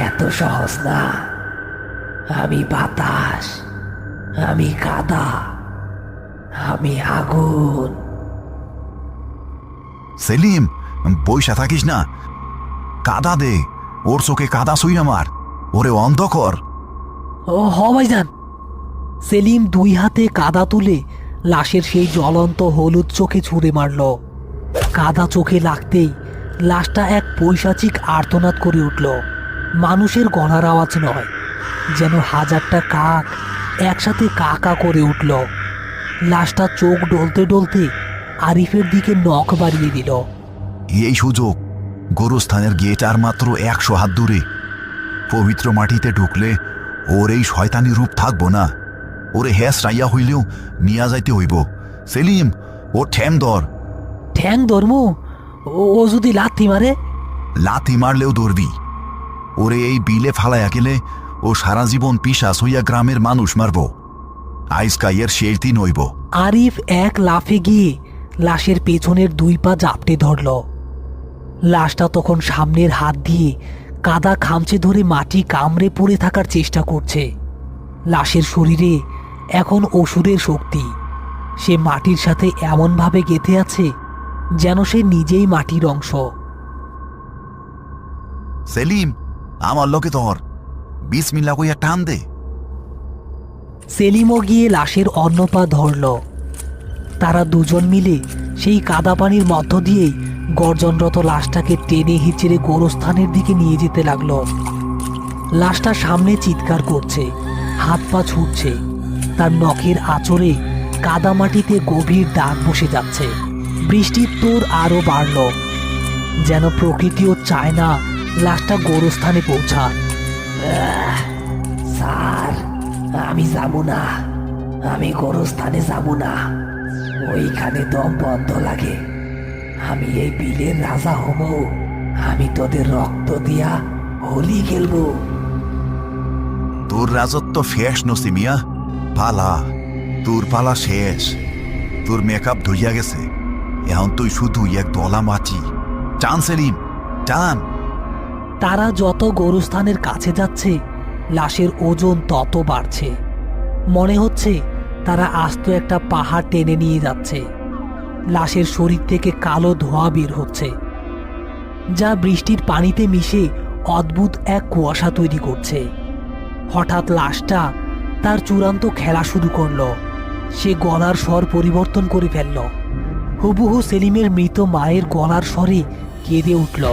এত সহজ না। আমি বাতাস, আমি কাদা, আমি আগুন। সেলিম, বইসা থাকিস না, কাদা দে, ওর চোখে কাদা সুইরা মার, ওরে অন্ধ কর। ও ভাইজান। সেলিম দুই হাতে কাদা তুলে লাশের সেই জ্বলন্ত হলুদ চোখে ছুঁড়ে মারল। কাদা চোখে লাগতেই লাশটা এক পৈশাচিক আর্তনাদ করে উঠল। মানুষের গলার আওয়াজ নয়, যেন হাজারটা কাক একসাথে কাকা করে উঠল। লাশটা চোখ ডলতে ডলতে আরিফের দিকে নখ বাড়িয়ে দিল। এই সুযোগ, গোরস্থানের গেট আর মাত্র 100 হাত দূরে। পবিত্র মাটিতে ঢুকলে ওর এই শয়তানি রূপ থাকবো না। ওরে হ্যাস রাইয়া হইলেও নিয়া যাইতে হইব। সেলিম, ও ঠ্যাং ধর। ঠ্যাং ধর্ম? ও যদি লাথি মারে? লাথি মারলেও ধরবি। ওরে এই বিলে ফালাইয়া গেলে ও সারা জীবন পিশাচ হইয়া গ্রামের মানুষ মারব। আইসকাইয়ের শেষ দিন হইব। আরিফ এক লাফে গিয়ে লাশের পেছনের 2 পা জাপটে ধরল। লাশটা তখন সামনের হাত দিয়ে কাদা খামচে ধরে মাটি কামড়ে পড়ে থাকার চেষ্টা করছে। লাশের শরীরে এখন অসুরের শক্তি। সে মাটির সাথে এমনভাবে গেঁথে আছে যেন সে নিজেই মাটির অংশ। সেলিম, আমার লোকে ধর, বিসমিল্লাহ কইয়া টান দে। সেলিমও গিয়ে লাশের অন্য পা ধরল। তারা দুজন মিলে সেই কাদা পানির মধ্য দিয়েই গর্জনরত লাশটাকে টেনে হিচড়ে গোরস্থানের দিকে নিয়ে যেতে লাগলো। লাশটা সামনে চিৎকার করছে, হাত পা ছুটছে, তার নখের আঁচড়ে কাদামাটিতে গভীর দাগ বসে যাচ্ছে। বৃষ্টির তোর আরো বাড়ল, যেন প্রকৃতিও চায় না লাশটা গোরস্থানে পৌঁছা। স্যার, আমি যাব না, আমি গোরস্থানে যাব না। ওইখানে দম বন্ধ লাগে। আমি এই বিলের রাজা হব। আমি তোদের রক্ত দিয়া হোলি খেলবো। তোর রাজত্ব শেষ নসিমিয়া। পালা, তোর পালা শেষ। তোর মেকআপ ধুইয়া গেছে, এখন তুই শুধু এক দলা মাছি। টান সেলিম, টান। তারা যত গোরস্থানের কাছে যাচ্ছে লাশের ওজন তত বাড়ছে। মনে হচ্ছে তারা আস্ত একটা পাহাড় টেনে নিয়ে যাচ্ছে। লাশের শরীর থেকে কালো ধোঁয়া বের হচ্ছে, যা বৃষ্টির পানিতে মিশে অদ্ভুত এক কুয়াশা তৈরি করছে। হঠাৎ লাশটা তার চূড়ান্ত খেলা শুরু করলো। সে গলার স্বর পরিবর্তন করে ফেলল। হুবহু সেলিমের মৃত মায়ের গলার স্বরে কেঁদে উঠল।